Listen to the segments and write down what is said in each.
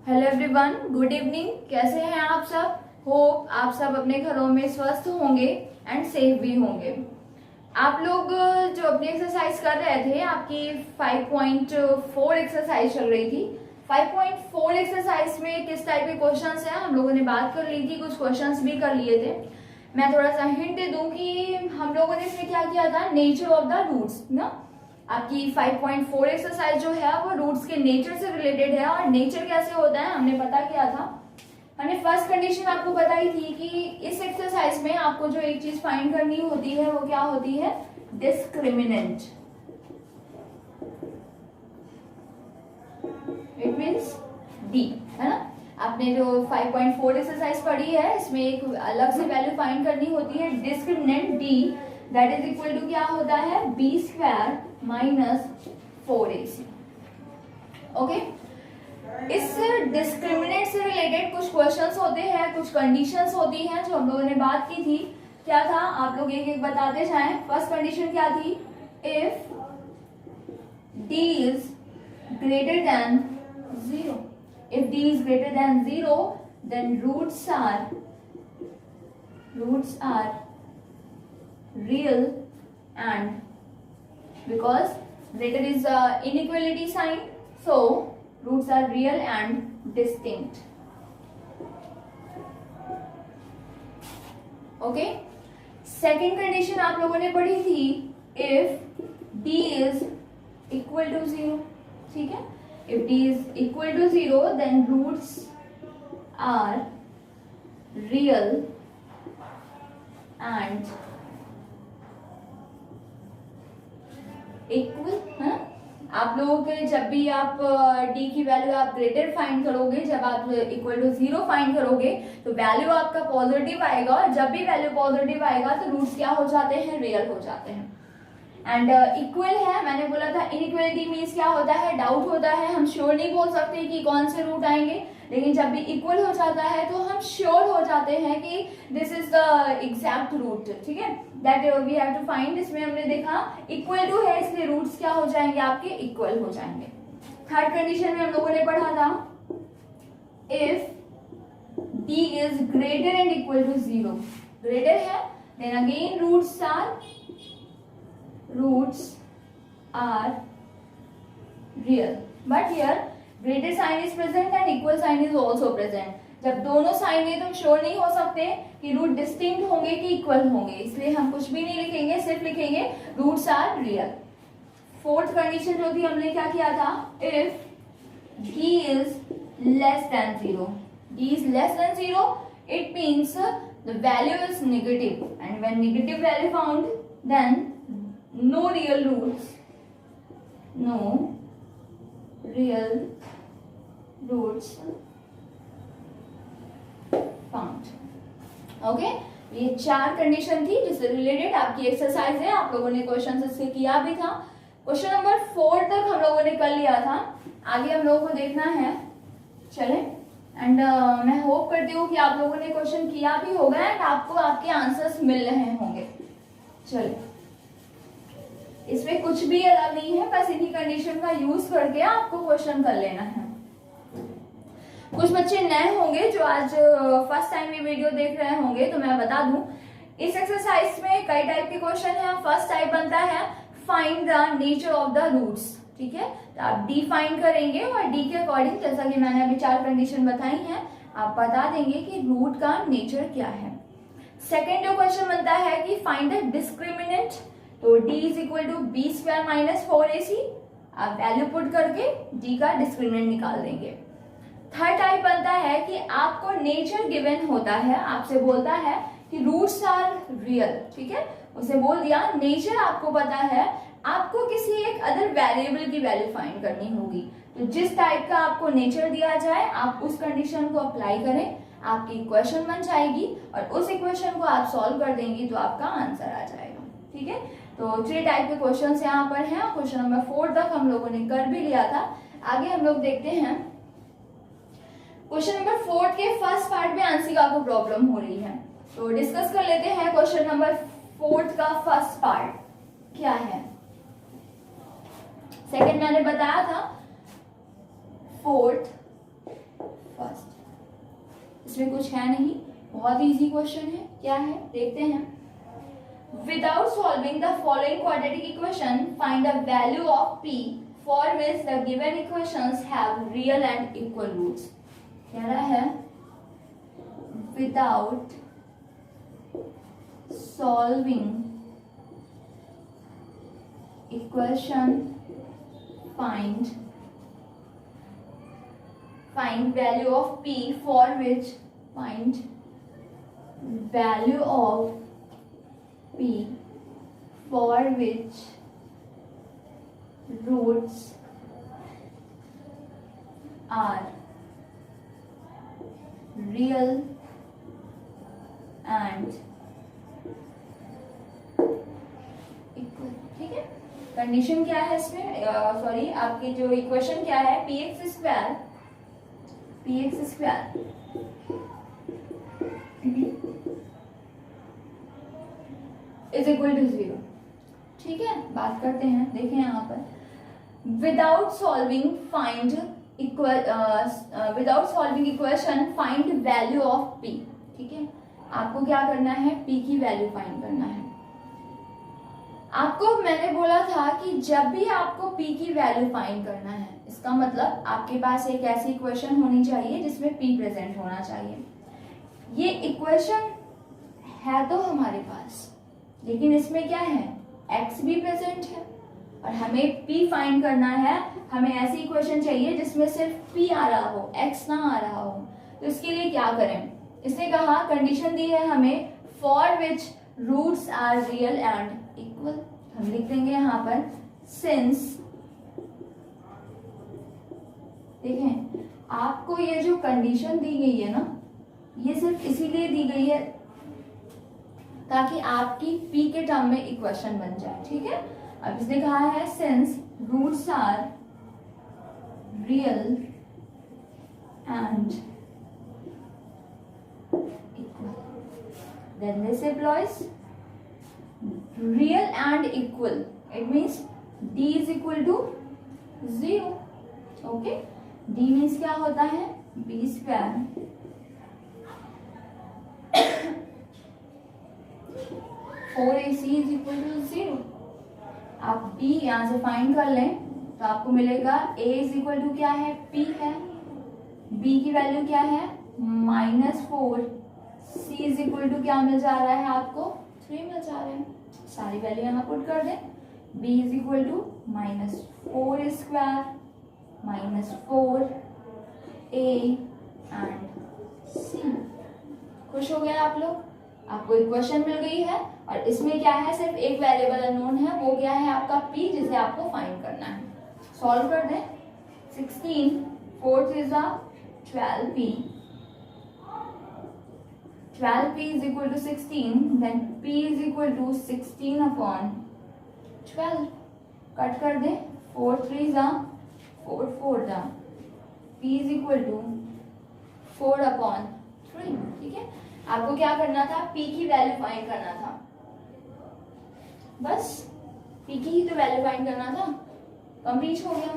Hello everyone, good evening. कैसे हैं आप सब? होप आप सब अपने घरों में स्वस्थ होंगे एंड सेफ भी होंगे। आप लोग जो अपनी एक्सरसाइज कर रहे थे, आपकी 5.4 एक्सरसाइज चल रही थी। 5.4 एक्सरसाइज में किस टाइप के क्वेश्चंस हैं हम लोगों ने बात कर ली थी, कुछ क्वेश्चंस भी कर लिए थे। मैं थोड़ा सा हिंट दे दूं कि हम लोगों ने इसमें क्या किया था, नेचर ऑफ द रूट्स ना। आपकी 5.4 एक्सरसाइज जो है वो रूट्स के नेचर से रिलेटेड है। और नेचर कैसे होता है हमने पता किया था। हमने फर्स्ट कंडीशन आपको बताई थी कि इस एक्सरसाइज में आपको जो एक चीज फाइंड करनी होती है वो क्या होती है, डिस्क्रिमिनेंट। इट मीन्स डी, है ना। आपने जो 5.4 एक्सरसाइज पढ़ी है इसमें एक अलग से वैल्यू फाइंड करनी होती है, discriminant d, that is equal to क्या होता है, b square minus 4ac। Okay, इस डिस्क्रिमिनेंट से रिलेटेड कुछ क्वेश्चंस होते हैं, कुछ कंडीशंस होती हैं जो हम लोगों ने बात की थी। क्या था, आप लोग एक एक बताते जाएं। फर्स्ट कंडीशन क्या थी, if d is greater than 0। if d is greater than 0 then roots are real, and because greater is inequality sign, so roots are real and distinct. Okay, second condition आप लोगों ने पढ़ी थी, if d is equal to 0। ठीक है, if d is equal to 0 then roots are real and equal. है, आप लोगों के जब भी आप d की वैल्यू आप ग्रेटर फाइंड करोगे, जब आप इक्वल टू 0 फाइंड करोगे तो वैल्यू आपका पॉजिटिव आएगा, और जब भी वैल्यू पॉजिटिव आएगा तो रूट्स क्या हो जाते हैं, रियल हो जाते हैं। एंड इक्वल है, मैंने बोला था इनइक्वलिटी मीन्स क्या होता है, डाउट होता है, हम श्योर नहीं बोल सकते कि कौन से रूट आएंगे। लेकिन जब भी इक्वल हो जाता है तो हम श्योर हो जाते हैं कि this is the exact root. ठीक है, that we have to find. इसमें हमने देखा इक्वल टू है इसलिए रूट्स क्या हो जाएंगे, आपके इक्वल हो जाएंगे। थर्ड कंडीशन में हम लोगों ने पढ़ा था, if d is greater and equal to 0। Greater है then again roots are real, but here greater sign is present and equal sign is also present। जब दोनों साइन में तुम श्योर नहीं हो सकते कि रूट डिस्टिंक्ट होंगे कि इक्वल होंगे, इसलिए हम कुछ भी नहीं लिखेंगे, सिर्फ लिखेंगे roots are real. Fourth condition जो थी हमने क्या किया था, if d is less than 0। d is less than 0 it means the value is negative, and when negative value found then no real roots found। Okay, ये चार condition थी जिससे रिलेटेड आपकी एक्सरसाइज है। आप लोगों ने क्वेश्चन इससे किया भी था। क्वेश्चन नंबर 4 तक हम लोगों ने कर लिया था, आगे हम लोगों को देखना है। चले, एंड मैं होप करती हूँ कि आप लोगों ने क्वेश्चन किया भी होगा एंड आपको आपके आंसर्स मिल रहे होंगे। चलिए, इसमें कुछ भी अलग नहीं है, बस इन्हीं कंडीशन का यूज करके आपको क्वेश्चन कर लेना है। कुछ बच्चे नए होंगे जो आज फर्स्ट टाइम ये वीडियो देख रहे होंगे, तो मैं बता दूं इस एक्सरसाइज में कई टाइप के क्वेश्चन है। फर्स्ट टाइप बनता है find the nature of the roots. ठीक है, तो आप डी फाइंड करेंगे और डी के अकॉर्डिंग, जैसा कि मैंने अभी 4 कंडीशन बताई हैं, आप बता देंगे कि रूट का नेचर क्या है। सेकेंड जो क्वेश्चन बनता है कि फाइंड द डिस्क्रिमिनेंट, तो d is equal to b square minus 4ac। आप वैल्यू पुट करके d का डिस्क्रिमिनेंट निकाल देंगे। थर्ड टाइप बनता है कि आपको नेचर गिवन होता है, आपसे बोलता है कि रूट्स आर रियल। ठीक है, उसे बोल दिया नेचर आपको पता है, आपको किसी एक अदर वेरिएबल की वैल्यू फाइंड करनी होगी। तो जिस टाइप का आपको नेचर दिया जाए आप उस कंडीशन को अप्लाई करें, आपकी इक्वेशन बन जाएगी और उस इक्वेशन को आप सॉल्व कर देंगे तो आपका आंसर आ जाएगा। ठीक है, तो 3 टाइप के क्वेश्चंस यहाँ पर हैं। क्वेश्चन नंबर 4 तक हम लोगों ने कर भी लिया था। आगे हम लोग देखते हैं क्वेश्चन नंबर 4 के फर्स्ट पार्ट में आंशिका को प्रॉब्लम हो रही है, तो डिस्कस कर लेते हैं। क्वेश्चन नंबर 4 का फर्स्ट पार्ट क्या है। सेकंड मैंने बताया था, फोर्थ इसमें कुछ है नहीं, बहुत इजी क्वेश्चन है। क्या है देखते हैं। Without solving the following quadratic equation find the value of p for which the given equations have real and equal roots. कह रहा है without solving equation find value of p for which find value of p for which roots are real and equal। ठीक है, condition क्या है इसमें, sorry आपकी जो इक्वेशन क्या है, p x square is equal to 0। ठीक है, बात करते हैं। देखें यहाँ पर without solving equation find value of p। ठीक है, आपको क्या करना है, p की वैल्यू फाइंड करना है। आपको मैंने बोला था कि जब भी आपको p की वैल्यू फाइंड करना है, इसका मतलब आपके पास एक ऐसी इक्वेशन होनी चाहिए जिसमें p प्रेजेंट होना चाहिए। ये इक्वेशन है तो हमारे पास, लेकिन इसमें क्या है, x भी प्रेजेंट है और हमें p फाइंड करना है। हमें ऐसी इक्वेशन चाहिए जिसमें सिर्फ p आ रहा हो, x ना आ रहा हो। तो इसके लिए क्या करें, इसने कहा कंडीशन दी है हमें for which roots are real and equal. हम लिख देंगे यहाँ पर सिंस। देखें, आपको ये जो कंडीशन दी गई है ना, ये सिर्फ इसीलिए दी गई है ताकि आपकी p के टर्म में इक्वेशन बन जाए। ठीक है, अब इसने कहा है since roots are real and equal, then this implies real and equal, it means d is equal to 0। okay, d means क्या होता है, b square 4ac is equal to 0। आप b यहाँ से फाइंड कर लें तो आपको मिलेगा a is equal to क्या है, p है, b की वैल्यू क्या है -4, c is equal to क्या मिल जा रहा है आपको 3 मिल जा रहा है। सारी वैल्यू यहाँ पुट कर दें, b is equal to -4 square -4 a and c। खुश हो गए आप लोग, आपको इक्वेशन मिल गई है और इसमें क्या है, सिर्फ एक वेरिएबल अननोन है, वो क्या है आपका p, जिसे आपको फाइंड करना है। सॉल्व कर दें, 16 4 is 12p, 12p is equal to 16, then p is equal to 16 upon 12। Cut कर दें, 4 3 4 4 p is equal to 4 upon 3। ठीक है, आपको क्या करना था, p की वैल्यू फाइंड करना था, बस p की ही तो वैल्यू फाइंड करना था, कंप्लीट हो गया।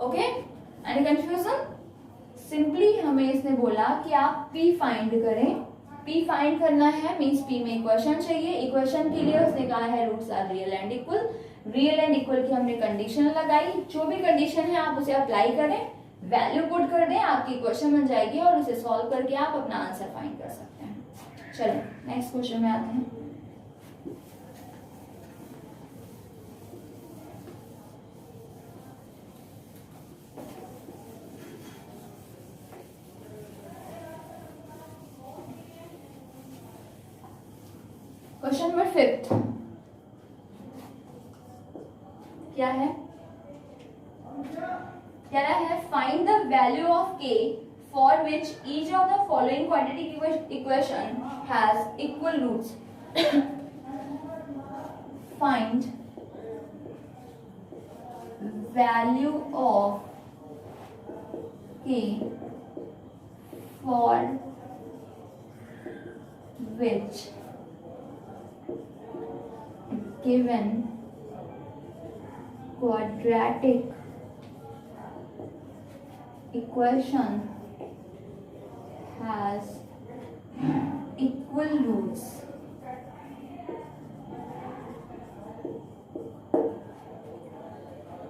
Okay, any confusion? सिंपली हमें इसने बोला कि आप p फाइंड करें, p फाइंड करना है मींस p में इक्वेशन चाहिए। इक्वेशन के लिए उसने कहा है roots are real and equal. Real and equal की हमने कंडीशन लगाई, जो भी कंडीशन है आप उसे अप्लाई करें, वैल्यू पुट कर दें, आपकी इक्वेशन बन जाएगी और उसे सॉल्व करके आप अपना आंसर फाइंड कर सकते हैं। चलो नेक्स्ट क्वेश्चन में आते हैं। क्वेश्चन नंबर 5 क्या है, कह रहा है find the value of k for which each of the following quadratic equation has equal roots. Find value of k for which given quadratic equation has equal roots.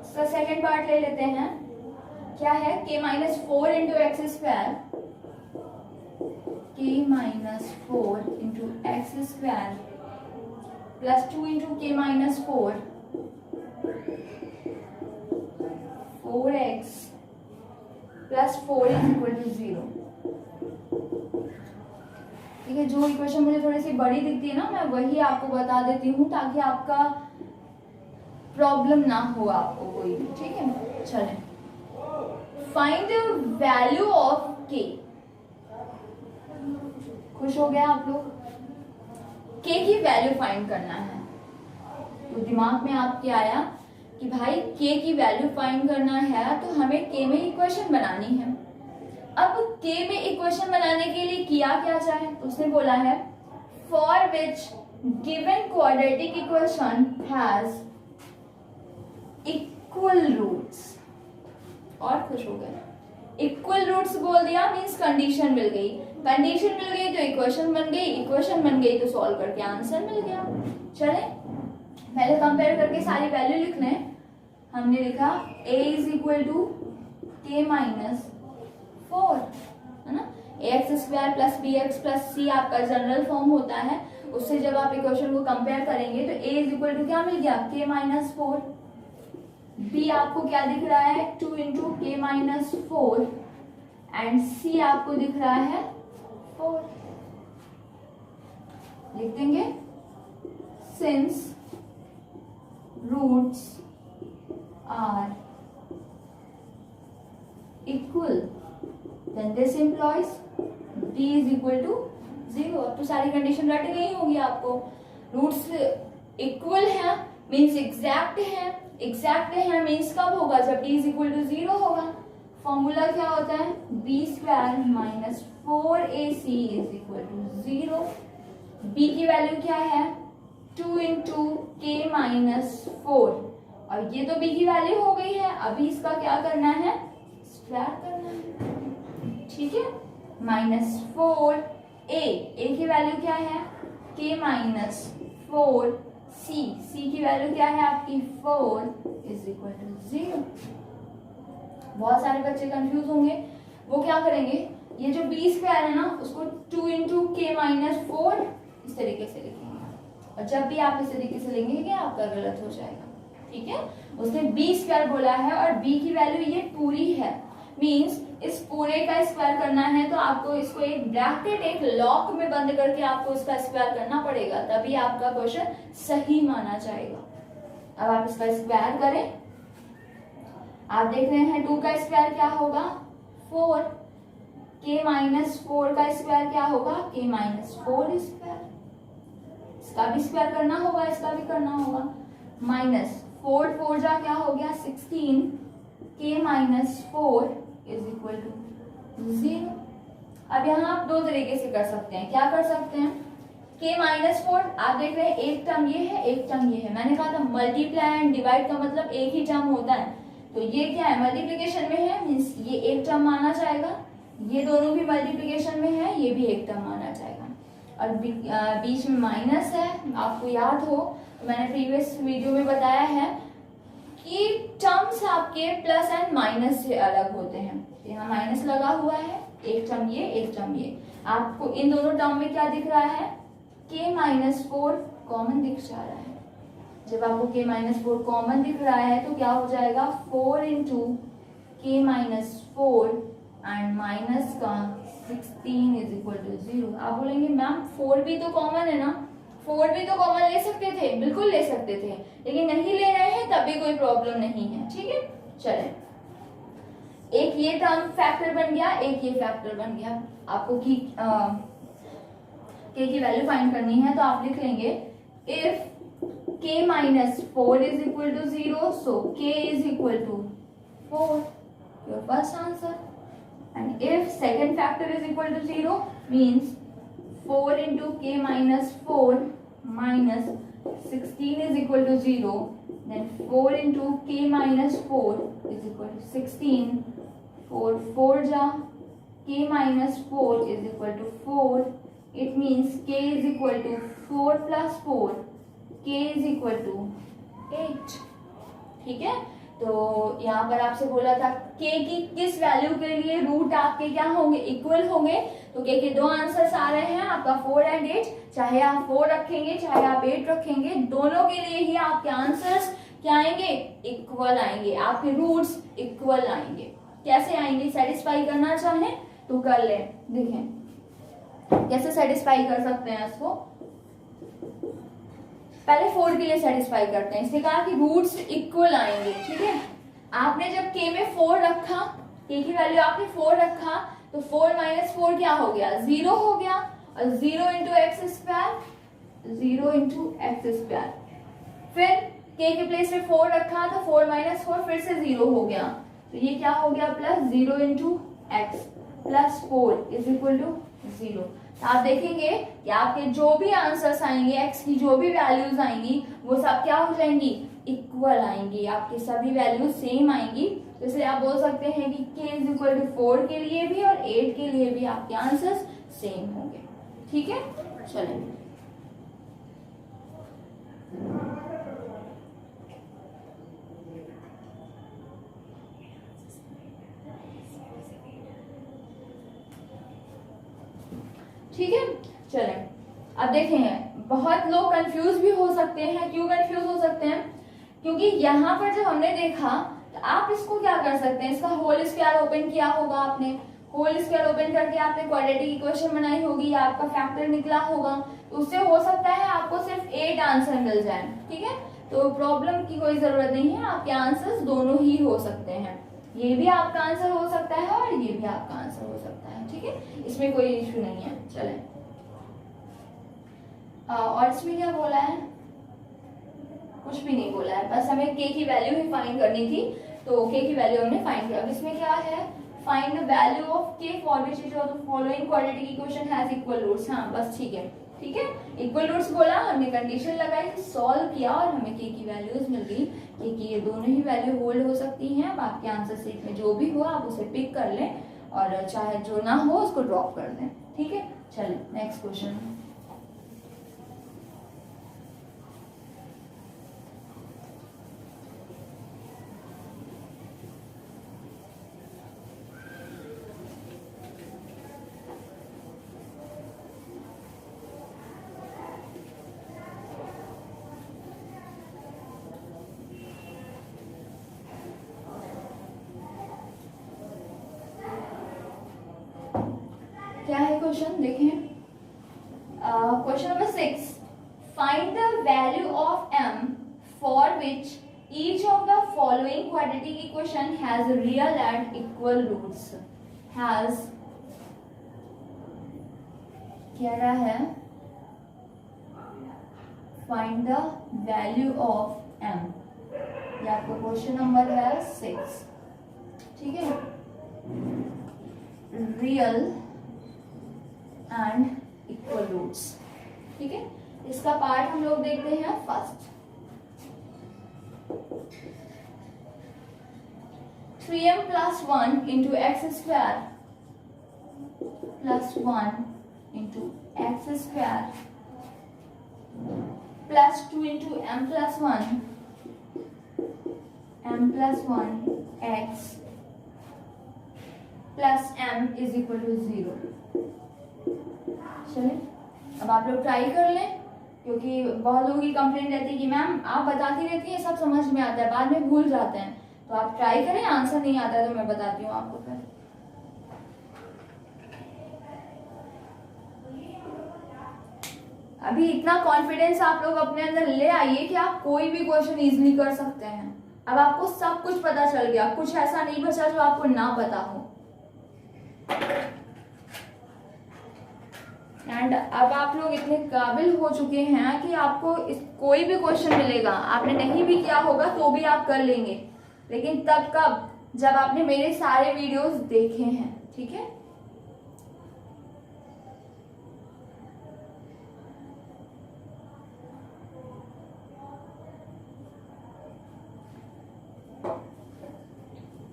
इसका second part ले लेते हैं. क्या है? k minus 4 into x square, k minus 4 into x square plus 2 into k minus 4, 4x plus 4 is equal to 0. ठीक है, जो equation मुझे थोड़ी सी बड़ी दिखती है ना, मैं वही आपको बता देती हूँ ताकि आपका प्रॉब्लम ना हो आपको कोई भी. ठीक है, चलें. Find the value of k. खुश हो गया आप लोग? k की वैल्यू फाइंड करना है. तो दिमाग में आपके आया कि भाई k की वैल्यू फाइंड करना है तो हमें k में इक्वेशन बनानी है. अब k में इक्वेशन बनाने के लिए किया क्या जाए? तो उसने बोला है for which given quadratic equation has equal roots. और खुश हो गए. इक्वल रूट्स बोल दिया मीन्स कंडीशन मिल गई. कंडीशन मिल गई तो इक्वेशन बन गई. इक्वेशन बन गई तो सॉल्व करके आंसर मिल गया. चले पहले कंपेयर करके सारी वैल्यू लिख लें. हमने लिखा a is equal to k minus 4, है ना. ax square plus bx plus c आपका जनरल फॉर्म होता है. उससे जब आप इक्वेशन को कंपेयर करेंगे तो a इज इक्वल टू क्या मिल गया? k minus 4. b आपको क्या दिख रहा है? 2 into k minus 4 and c आपको दिख रहा है 4. लिख देंगे since roots are equal then this implies b is equal to 0. अब तो सारी कंडीशन रट गई होगी आपको. रूट्स इक्वल है मीन्स एग्जैक्ट है. एग्जैक्ट है मीन्स कब होगा? जब d is equal to 0 होगा. फॉर्मूला क्या होता है? b square minus 4ac is equal to 0. b की वैल्यू क्या है? 2 इंटू k माइनस 4. और ये तो b की वैल्यू हो गई है. अभी इसका क्या करना है? स्क्वायर करना है. ठीक है, माइनस 4a. a की वैल्यू क्या है? k minus 4c. c की वैल्यू क्या है आपकी? 4 इज इक्वल टू 0. बहुत सारे बच्चे कंफ्यूज होंगे. वो क्या करेंगे? ये जो b स्क्वायर है ना उसको 2 इंटू k माइनस 4 इस तरीके से लिखेंगे. और जब भी आप इस तरीके से लिखेंगे क्या आपका गलत हो जाएगा. ठीक है, उसने b स्क्वायर बोला है और b की वैल्यू ये पूरी है. मीन्स इस पूरे का स्क्वायर करना है तो आपको इसको एक ब्रैकेट एक लॉक में बंद करके आपको इसका स्क्वायर करना पड़ेगा, तभी आपका क्वेश्चन सही माना जाएगा. अब आप इसका स्क्वायर करें. आप देख रहे हैं 2 का स्क्वायर क्या होगा? 4. k माइनस 4 का स्क्वायर क्या होगा? k minus 4 square. इसका भी स्क्वायर करना होगा, इसका भी करना होगा. माइनस 4 4 जा क्या हो गया? 16. k minus 4 is equal to 0. अब यहाँ आप दो तरीके से कर सकते हैं. क्या कर सकते हैं? k माइनस 4 आप देख रहे हैं एक टर्म ये है, एक टर्म ये है. मैंने कहा था मल्टीप्लाई एंड डिवाइड का मतलब एक ही टर्म होता है. तो ये क्या है? मल्टीप्लिकेशन में है मीन्स ये एक टर्म माना जाएगा. ये दोनों भी मल्टीप्लिकेशन में है, ये भी एक टर्म माना जाएगा. और बीच में माइनस है. आपको याद हो तो मैंने प्रीवियस वीडियो में बताया है कि टर्म्स आपके प्लस एंड माइनस से अलग होते हैं. यहाँ माइनस लगा हुआ है, एक टर्म ये, एक टर्म ये. आपको इन दोनों टर्म में क्या दिख रहा है? k माइनस 4 कॉमन दिख जा रहा है. जब आपको k माइनस 4 कॉमन दिख रहा है तो क्या हो जाएगा? 4 into k minus 4 and minus का 16 इज इक्वल टू 0. आप बोलेंगे मैम 4 भी तो कॉमन है ना. 4 भी तो कॉमन ले सकते थे, बिल्कुल ले सकते थे, लेकिन नहीं ले रहे हैं तब भी कोई प्रॉब्लम नहीं है. ठीक है, चले. एक ये टर्म फैक्टर बन गया, एक ये फैक्टर बन गया. आपको k की वैल्यू फाइंड करनी है तो आप लिख लेंगे if k minus 4 is equal to 0 so k is equal to 4. Your first answer. And if second factor is equal to 0 means 4 into k minus 4 minus 16 is equal to 0. Then 4 into k minus 4 is equal to 16. 4 4 जा k minus 4 is equal to 4. It means k is equal to 4 plus 4. k is equal to 8. ठीक है, तो यहाँ पर आपसे बोला था k की किस वैल्यू के लिए रूट आपके क्या होंगे, इक्वल होंगे. तो k के दो आंसर्स आ रहे हैं आपका 4 एंड 8. चाहे आप 4 रखेंगे चाहे आप 8 रखेंगे, दोनों के लिए ही आपके आंसर्स क्या आएंगे, इक्वल आएंगे. आपके रूट्स इक्वल आएंगे. कैसे आएंगे, सेटिस्फाई करना चाहें तो कर ले. देखें कैसे सेटिस्फाई कर सकते हैं इसको. पहले 4 के लिए सेटिस्फाई करते हैं. इसने कहा कि रूट्स इक्वल आएंगे. ठीक है, आपने जब k में 4 रखा, k की वैल्यू आपने 4 रखा, तो 4 माइनस 4 क्या हो गया, 0 हो गया. और 0 into x square, 0 into x square. फिर k के प्लेस में 4 रखा तो 4 माइनस 4 फिर से 0 हो गया. तो ये क्या हो गया, plus 0 into x plus 4 is equal to 0. आप देखेंगे कि आपके जो भी आंसर्स आएंगे, x की जो भी वैल्यूज आएंगी, वो सब क्या हो जाएंगी, इक्वल आएंगी. आपकी सभी वैल्यूज सेम आएंगी. तो इसलिए आप बोल सकते हैं कि k इज इक्वल टू 4 के लिए भी और 8 के लिए भी आपके आंसर्स सेम होंगे. ठीक है, चलें. ठीक है, चलें. अब देखें, बहुत लोग कंफ्यूज भी हो सकते हैं. क्यों कंफ्यूज हो सकते हैं, क्योंकि यहाँ पर जब हमने देखा तो आप इसको क्या कर सकते हैं, इसका होल स्क्वायर ओपन किया होगा आपने. होल स्क्वायर ओपन करके आपने क्वाड्रेटिक इक्वेशन बनाई होगी, आपका फैक्टर निकला होगा. तो उससे हो सकता है आपको सिर्फ 8 आंसर मिल जाए. ठीक है, तो प्रॉब्लम की कोई जरूरत नहीं है. आपके आंसर्स दोनों ही हो सकते हैं. ये भी आपका आंसर हो सकता है और ये भी आपका आंसर हो सकता है. ठीक है, इसमें कोई इश्यू नहीं है. चलें. और इसमें क्या बोला है, कुछ भी नहीं बोला है. बस हमें k की वैल्यू ही फाइंड करनी थी, तो k की वैल्यू हमने फाइंड किया. अब इसमें क्या है, find the value of k for which each of the following quadratic equation has equal roots. हाँ बस ठीक है. ठीक है, इक्वल रूट्स बोला, हमने कंडीशन लगाई, सॉल्व किया और हमें k की वैल्यूज मिल गई. कि ये दोनों ही वैल्यू होल्ड हो सकती हैं. बाकी आंसर सीट में जो भी हो आप उसे पिक कर लें और चाहे जो ना हो उसको ड्रॉप कर दें. ठीक है, चलें नेक्स्ट क्वेश्चन. क्या है क्वेश्चन, देखें. Question number 6. Find the value of m for which each of the following quadratic equation has real and equal roots. Has क्या रहा है, find the value of m. ये आपका क्वेश्चन नंबर है 6. ठीक है, रियल एंड इक्वल रूट्स. ठीक है, इसका पार्ट हम लोग देखते हैं first. 3m plus 1 into x square plus 1 into x square plus 2 into m plus 1 x plus m is equal to 0. चलिए, अब आप लोग ट्राई कर लें, क्योंकि बहुत लोगों की कंप्लेंट रहती है कि मैम आप बताती रहती है, सब समझ में आता है, बाद में भूल जाते हैं. तो आप ट्राई करें, आंसर नहीं आता है तो मैं बताती हूँ आपको. फिर अभी इतना कॉन्फिडेंस आप लोग अपने अंदर ले आइए कि आप कोई भी क्वेश्चन इजीली कर सकते हैं. अब आपको सब कुछ पता चल गया, कुछ ऐसा नहीं बचा जो आपको ना पता हो. एंड अब आप लोग इतने काबिल हो चुके हैं कि आपको कोई भी क्वेश्चन मिलेगा, आपने नहीं भी किया होगा तो भी आप कर लेंगे. लेकिन तब कब, जब आपने मेरे सारे वीडियोस देखे हैं. ठीक है,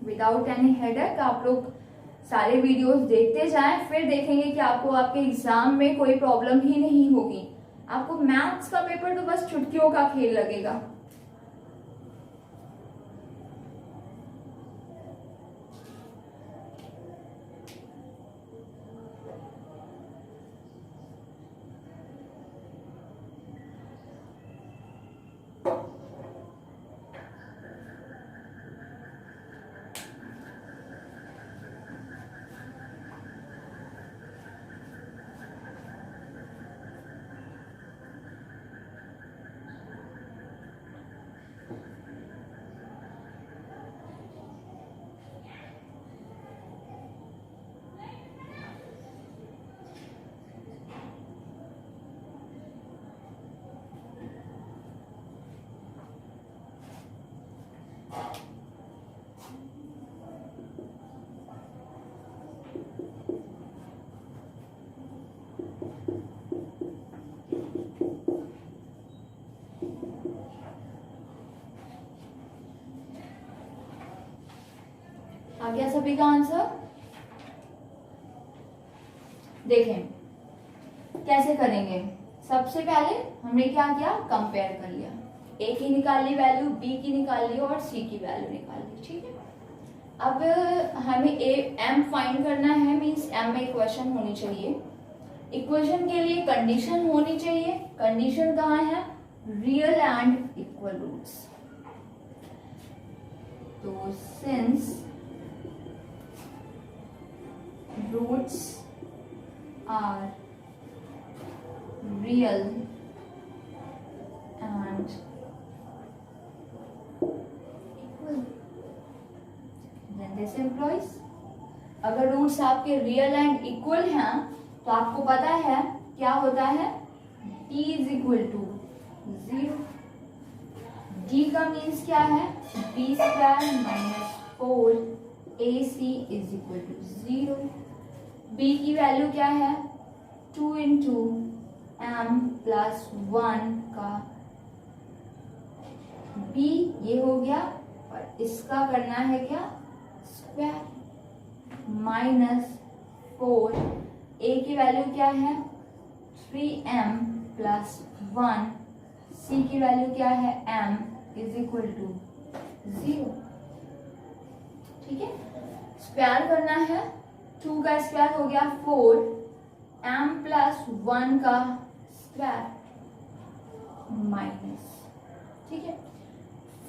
विदाउट एनी हेडेक आप लोग सारे वीडियोस देखते जाएं, फिर देखेंगे कि आपको आपके एग्जाम में कोई प्रॉब्लम ही नहीं होगी। आपको मैथ्स का पेपर तो बस चुटकियों का खेल लगेगा। आ गया सभी का आंसर? देखें कैसे करेंगे। सबसे पहले हमने क्या किया, कंपेयर कर लिया। ए की निकाल ली वैल्यू, बी की निकाल ली और सी की वैल्यू निकाल ली। ठीक है, अब हमें एम फाइंड करना है, मींस एम में इक्वेशन होनी चाहिए। इक्वेशन के लिए कंडीशन होनी चाहिए। कंडीशन कहाँ है, रियल एंड इक्वल रूट्स। तो since roots are real and equal, then this implies अगर रूट्स आपके रियल एंड इक्वल हैं तो आपको पता है क्या होता है, d is equal to 0। d का मीन्स क्या है, b square minus 4ac is equal to 0। b की वैल्यू क्या है, 2 इंटू एम प्लस 1 का b ये हो गया, और इसका करना है क्या, स्क्वायर माइनस 4। a की वैल्यू क्या है, 3m प्लस 1। c की वैल्यू क्या है, m इज इक्वल टू 0। ठीक है, स्क्वायर करना है, 2 का स्क्वायर हो गया 4, m प्लस 1 का स्क्वायर माइनस, ठीक है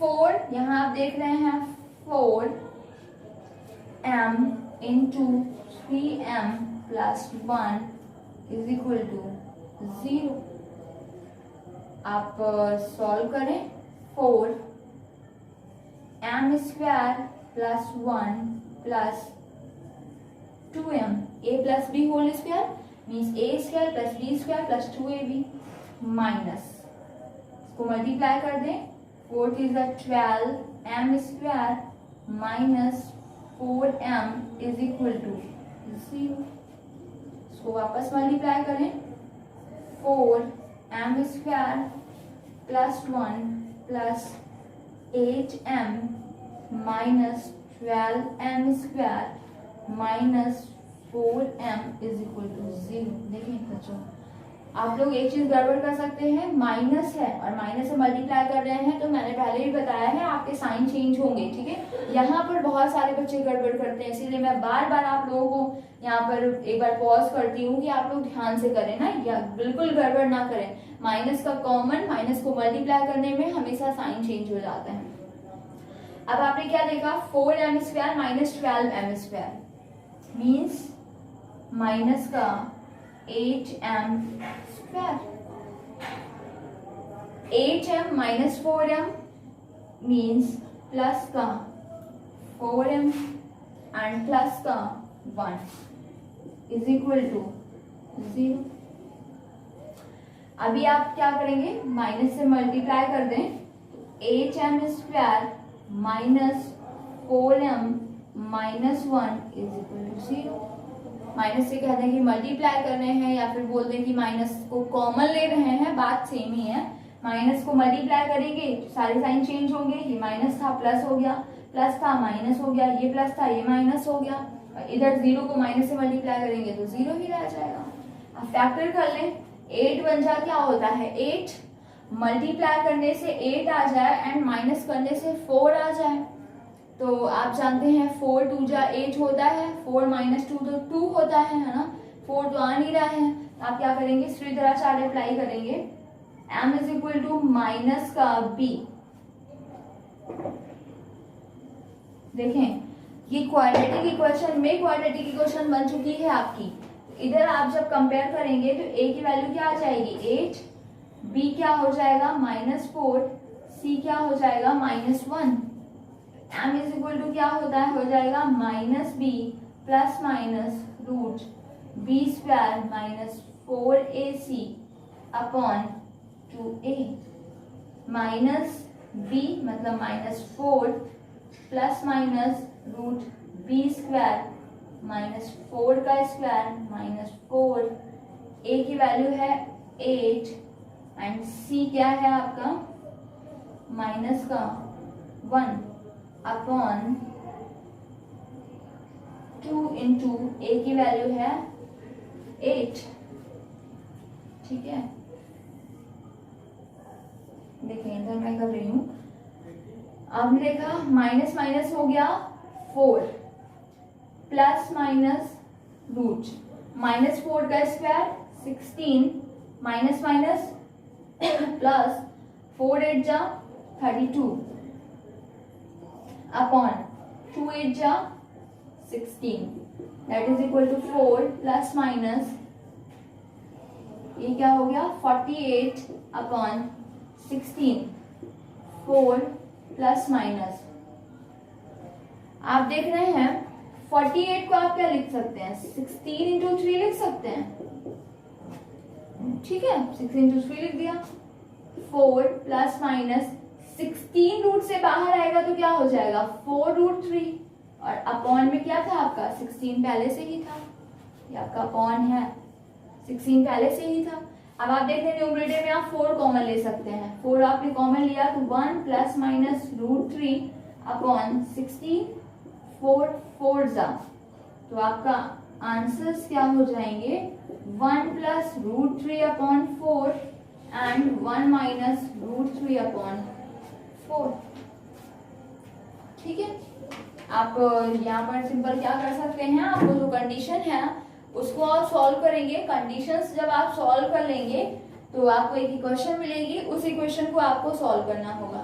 4, यहां आप देख रहे हैं 4m into 3m plus 1 is equal to 0। आप सॉल्व करें, 4m square plus 1 plus 2m a plus b whole square means a square plus b square plus 2ab minus, इसको मल्टीप्लाई कर दें, 4 is 12m square minus 4m is equal to 0। इसको वापस multiply करें, 4m square plus 1 plus 8m minus 12m square minus 4m is equal to 0। देखिए बच्चों, आप लोग एक चीज गड़बड़ कर सकते हैं, माइनस है और माइनस से मल्टीप्लाई कर रहे हैं, तो मैंने पहले ही बताया है आपके साइन चेंज होंगे। ठीक है, यहाँ पर बहुत सारे बच्चे गड़बड़ करते हैं, इसीलिए मैं बार बार आप लोगों को यहाँ पर एक बार पॉज करती हूँ कि आप लोग ध्यान से करें ना, या बिल्कुल गड़बड़ ना करें। माइनस का कॉमन, माइनस को मल्टीप्लाई करने में हमेशा साइन चेंज हो जाता है। अब आपने क्या देखा, 4m square minus 12m square means minus का 8m square, 8m minus 4m means plus का 4m एंड प्लस का 1 इज इक्वल टू 0। अभी आप क्या करेंगे, माइनस से मल्टीप्लाई कर दें, 8m square minus 4m minus 1 is equal to 0। Minus से कह दें कि मल्टीप्लाई कर रहे हैं, या फिर बोल दें कि माइनस को कॉमन ले रहे हैं, बात सेम ही है। माइनस को मल्टीप्लाई करेंगे सारे साइन चेंज होंगे, ये माइनस था प्लस हो गया, प्लस था माइनस हो गया, ये प्लस था ये माइनस हो गया, और इधर 0 को माइनस से मल्टीप्लाई करेंगे तो 0 ही रह जाएगा। अब फैक्टर कर लें, 8 बन जा क्या होता है 8, मल्टीप्लाई करने से 8 आ जाए एंड माइनस करने से 4 आ जाए। तो आप जानते हैं 4 2 जा 8 होता है, 4 माइनस 2 तो 2 होता है ना, 4 तो आ नहीं रहा है। आप क्या करेंगे, श्रीधराचार्य अप्लाई करेंगे, m is equal to minus का b। देखें ये क्वाड्रेटिक इक्वेशन में क्वाड्रेटिक इक्वेशन बन चुकी है आपकी। इधर आप जब कंपेयर करेंगे तो a की वैल्यू क्या आ जाएगी 8, b क्या हो जाएगा -4, c क्या हो जाएगा -1, m इज इक्वल टू क्या होता है, हो जाएगा -b plus minus root b square -4ac upon 2a। Minus b मतलब -4 plus minus root b square -4 का स्क्वायर -4, a की वैल्यू है 8 एंड c क्या है आपका माइनस का 1 अपॉन 2 इंटू a की वैल्यू है 8। ठीक है, देखिए इधर मैं कर रही हूं, आपने देखा माइनस माइनस हो गया 4 प्लस माइनस रूट -4 का स्क्वायर 16 माइनस माइनस प्लस 4 8 जा 32 अपॉन 2 8 जा 16 that is equal to 4 plus minus ये क्या हो गया 48 अपॉन 16, 4 प्लस माइनस आप देख रहे हैं 48 को आप क्या लिख सकते हैं 16 इंटू 3 लिख सकते हैं। ठीक है, 6 इंटू 3 लिख दिया, 4 प्लस माइनस 16 रूट से बाहर आएगा तो क्या हो जाएगा 4 रूट 3 और अपॉन में क्या था आपका 16 पहले से ही था, ये आपका अपॉन है 16 पहले से ही था। अब आप देख रहे हैं न्यूमरेटर में आप 4 कॉमन ले सकते हैं, 4 आपने कॉमन लिया तो 1 प्लस माइनस रूट 3 अपॉन 16, 4 4 जा, तो आपका आंसर्स क्या हो जाएंगे 1 plus root 3 upon 4 and 1 minus root 3 upon 4। ठीक है, आप यहाँ पर सिंपल क्या कर सकते हैं, आपको जो कंडीशन है उसको आप सॉल्व करेंगे। कंडीशंस जब आप सॉल्व कर लेंगे तो आपको एक इक्वेशन मिलेगी, उस इक्वेशन को आपको सॉल्व करना होगा।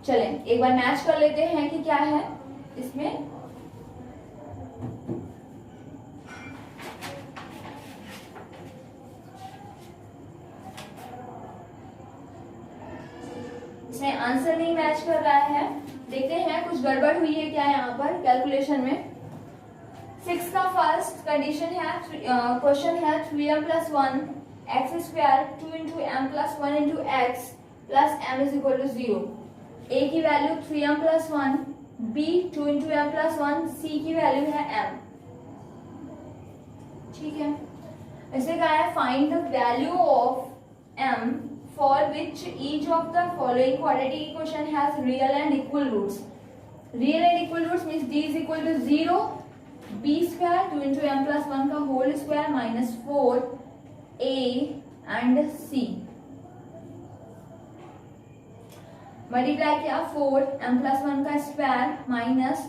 चलें एक बार मैच कर लेते हैं कि क्या है इसमें। इसमें आंसर नहीं मैच कर रहा है, देखते हैं कुछ गड़बड़ हुई है क्या यहाँ पर कैलकुलेशन में। 6 का फर्स्ट कंडीशन है, क्वेश्चन है 3m plus 1 x square 2 into M plus 1 into x plus M is equal to 0। ए की value 3m plus 1, B 2 into M plus 1, सी की वैल्यू है m। ठीक है, ऐसे कहा है find the value of m for which each of the following quadratic equation has real and equal roots. Real and equal roots means d is equal to 0, b square 2 into m plus 1 का whole square minus 4 a and c। Multiply किया 4m plus 1 का square minus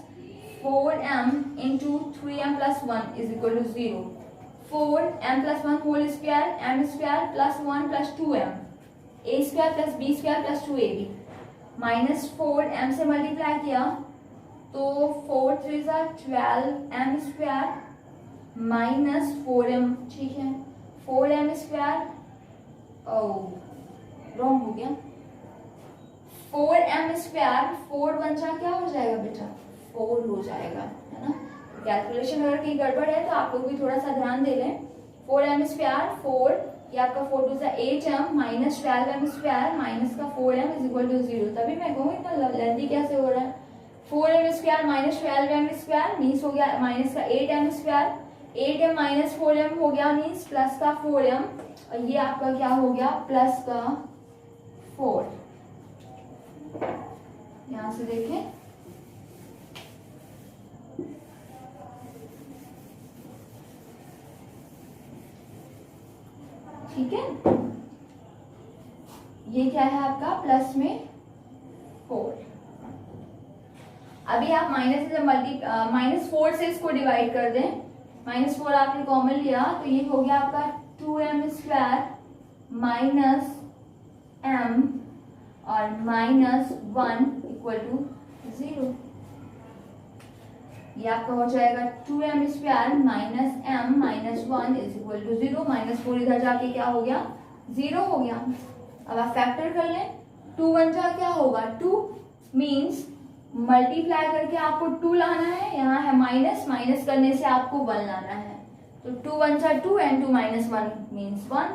4m into 3m plus 1 is equal to 0। 4m plus 1 whole square m square plus 1 plus 2m a square plus b square plus 2ab minus 4m से multiply किया तो 4 3 जा 12m square minus 4m। ठीक है, 4m square wrong हो गया, 4m square 4 1 जा क्या हो जाएगा बेटा 4 हो जाएगा, है ना। कैलकुलेशन अगर कहीं गड़बड़ है तो आप लोग भी थोड़ा सा ध्यान दे लें। 4m स्क्वायर 4 ये आपका 4 2 8m minus 12m square minus का 4m इज इक्वल टू 0। तभी मैं कहूँ इतना लेंथी कैसे हो रहा है। 4m square minus 12m square means हो गया माइनस का 8m square, 8m minus 4m हो गया मीन्स प्लस का 4m और ये आपका क्या हो गया प्लस का 4। यहां से देखें, ठीक है। ये क्या है आपका प्लस में 4। अभी आप माइनस से -4 से इसको डिवाइड कर दें, -4 आपने कॉमन लिया तो ये हो गया आपका 2m² माइनस m और -1 इक्वल टू 0। ये आपका हो जाएगा 2m² minus m minus 1 is equal to 0। -4 इधर जाके क्या हो गया, 0 हो गया। अब आप फैक्टर कर लें, 2 1 जा क्या होगा 2, मीन्स मल्टीप्लाई करके आपको 2 लाना है, यहाँ है माइनस करने से आपको 1 लाना है। तो 2 1 जा 2 एंड 2 माइनस 1 मीन्स 1।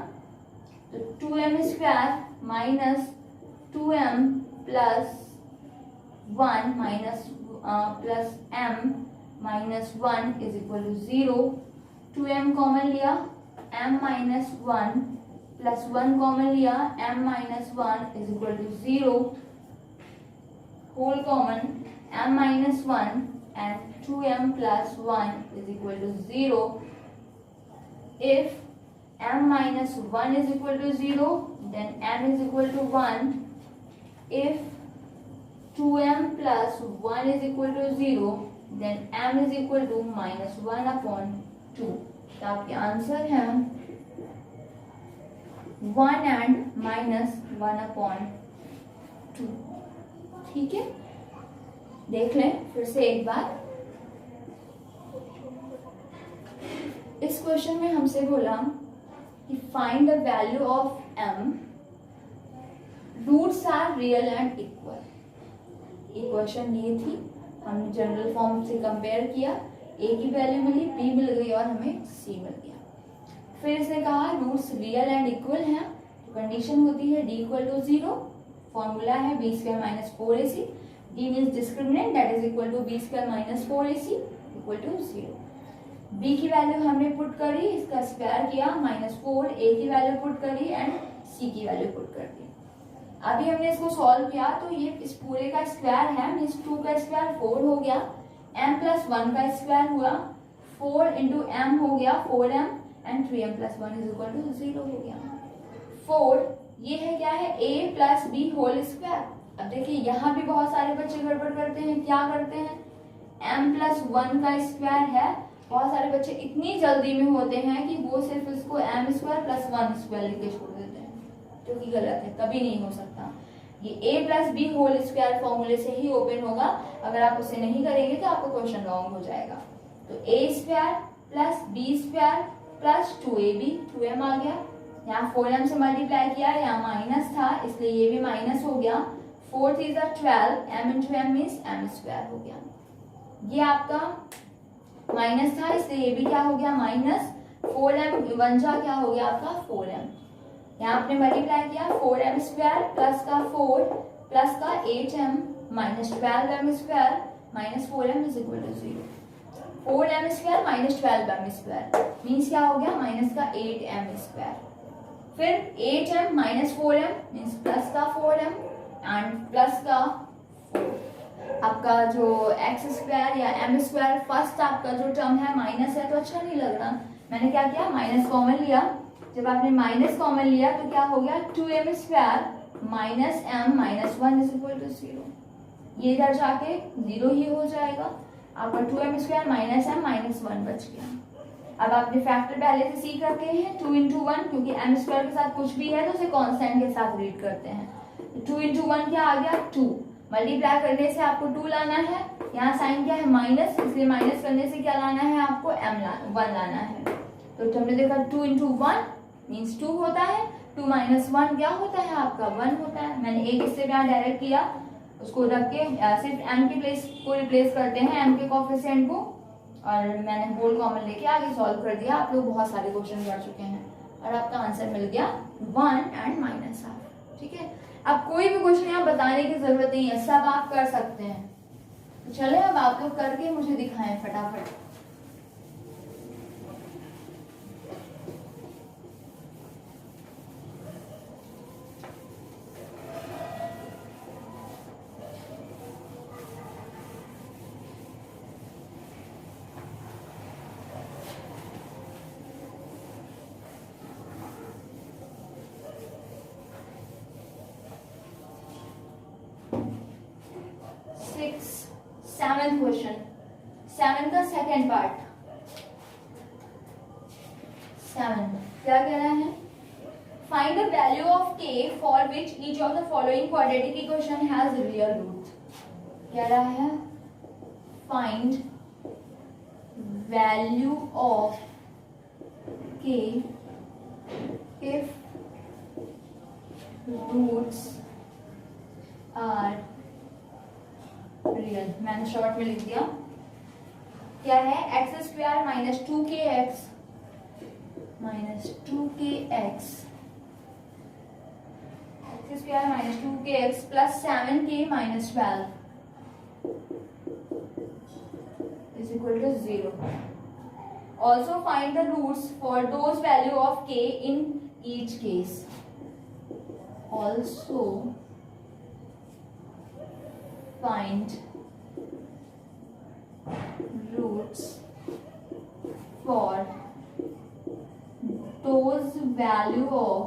तो 2m² minus 2m plus 1 minus plus m minus 1 is equal to 0। 2m common लिया, m माइनस 1 प्लस 1 कॉमन लिया, m minus 1 is equal to 0। whole common m minus 1 and 2m plus 1 is equal to 0. If m minus 1 is equal to 0, then m is equal to 1. If 2m plus 1 is equal to 0, then m is equal to minus 1 upon 2. तो आपके answer है 1 and minus 1 upon 2। ठीक है, देख लें फिर से एक बार। इस क्वेश्चन में हमसे बोला कि find the value of m, roots are real and equal. ये क्वेश्चन ये थी, हमने जनरल फॉर्म से कंपेयर किया, a की वैल्यू मिली, b मिल गई और हमें c मिल गया। फिर इसने कहा रूट्स रियल एंड इक्वल हैं, तो कंडीशन होती है d इक्वल टू 0। फॉर्मूला है b² minus 4ac। d means discriminant, that is equal to b² minus 4ac equal to 0। b की वैल्यू हमने पुट करी, इसका स्क्वायर किया -4, a की वैल्यू पुट करी एंड c की वैल्यू पुट कर दी। अभी हमने इसको सॉल्व किया तो ये इस पूरे का स्क्वायर है, मीन्स 2 का स्क्वायर 4 हो गया, m प्लस 1 का स्क्वायर हुआ 4 इंटू m हो गया 4m and 3m plus 1 is equal to 0 हो गया। 4 ये है क्या है a plus b whole square. अब देखिए यहाँ भी बहुत सारे बच्चे गड़बड़ करते हैं, क्या करते हैं, m प्लस 1 का स्क्वायर है, बहुत सारे बच्चे इतनी जल्दी में होते हैं कि वो सिर्फ इसको m स्क्वायर प्लस 1 स्क्वायर लिख के छोड़ देते हैं, जो कि गलत है, कभी नहीं हो सकता। ये a plus b whole square फॉर्मूले से ही ओपन होगा, अगर आप उसे नहीं करेंगे तो आपका क्वेश्चन रॉन्ग हो जाएगा। तो a square plus b square plus 2ab, 2m आ गया, यहाँ 4m से मल्टीप्लाई किया, यहाँ माइनस था इसलिए ये भी माइनस हो गया, 4 3 12, m into m means m square हो गया। ये आपका माइनस था इसलिए ये भी क्या हो गया माइनस, 4m 1 जा क्या हो गया आपका 4m, यहाँ आपने मल्टीप्लाई किया 4m स्क्वायर प्लस का 4 प्लस का 8m minus 12m square minus 4m is equal to 0। 4m square minus 12m square means क्या हो गया माइनस का 8m स्क्वायर, फिर 8m minus 4m means plus का 4m एंड प्लस का 4। आपका जो x स्क्वायर या m स्क्वायर फर्स्ट आपका जो टर्म है माइनस है तो अच्छा नहीं लग रहा, मैंने क्या किया माइनस कॉमन लिया। जब आपने माइनस कॉमन लिया तो क्या हो गया 2m square minus m minus 1 is equal to 0। ये इधर जाके 0 ही हो जाएगा, आपका 2m square minus m minus 1 बच गया। अब आपने फैक्टर पहले से सीख रखे हैं 2 इंटू 1, क्योंकि m स्क्वायर के साथ कुछ भी है तो उसे कांस्टेंट के साथ रीड करते हैं। 2 इंटू 1 क्या आ गया 2, मल्टीप्लाई करने से आपको 2 लाना है, यहाँ साइन क्या है माइनस, इसलिए माइनस करने से क्या लाना है आपको 1 लाना है। तो हमने देखा 2 इंटू 1 मीन्स 2 होता है, 2 माइनस 1 क्या होता है आपका 1 होता है। मैंने एक इससे यहाँ डायरेक्ट किया, उसको रख के सिर्फ m के प्लेस को रिप्लेस करते हैं, m के कोफिशिएंट को, और मैंने होल कॉमन लेके आगे सॉल्व कर दिया। आप लोग बहुत सारे क्वेश्चन कर चुके हैं और आपका आंसर मिल गया 1 एंड माइनस हाफ। ठीक है, अब कोई भी क्वेश्चन यहाँ बताने की जरूरत नहीं है, सब आप कर सकते हैं। तो चले अब आप लोग करके मुझे दिखाएं फटाफट। 7th क्वेश्चन, 7 का सेकेंड पार्ट। 7 क्या कह रहा है? Find the value of k for which each of the following quadratic equation has real root. कह रहा है find value of k if roots are real। मैंने शॉर्ट में लिख दिया। क्या है? X square minus 2kx minus 2kx x square minus 2kx plus 7k minus 12 is equal to 0। Also find the roots for those value of k in each case। Also find roots for those value of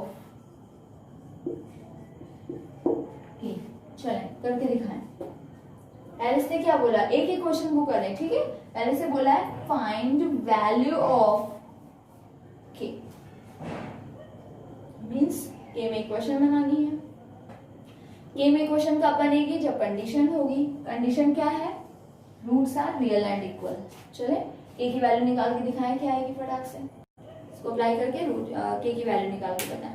k। चलें करके दिखाएं। पहले से क्या बोला? एक ही question को करें, ठीक है। पहले से बोला है find value of k, means k में इक्वेशन बनानी है। k में इक्वेशन कब बनेगी? जब कंडीशन होगी। कंडीशन क्या है? Roots are real and equal. चले k की वैल्यू निकाल के दिखाएं क्या आएगी फटाक से। इसको अप्लाई करके रूट k की वैल्यू निकाल के बताएं।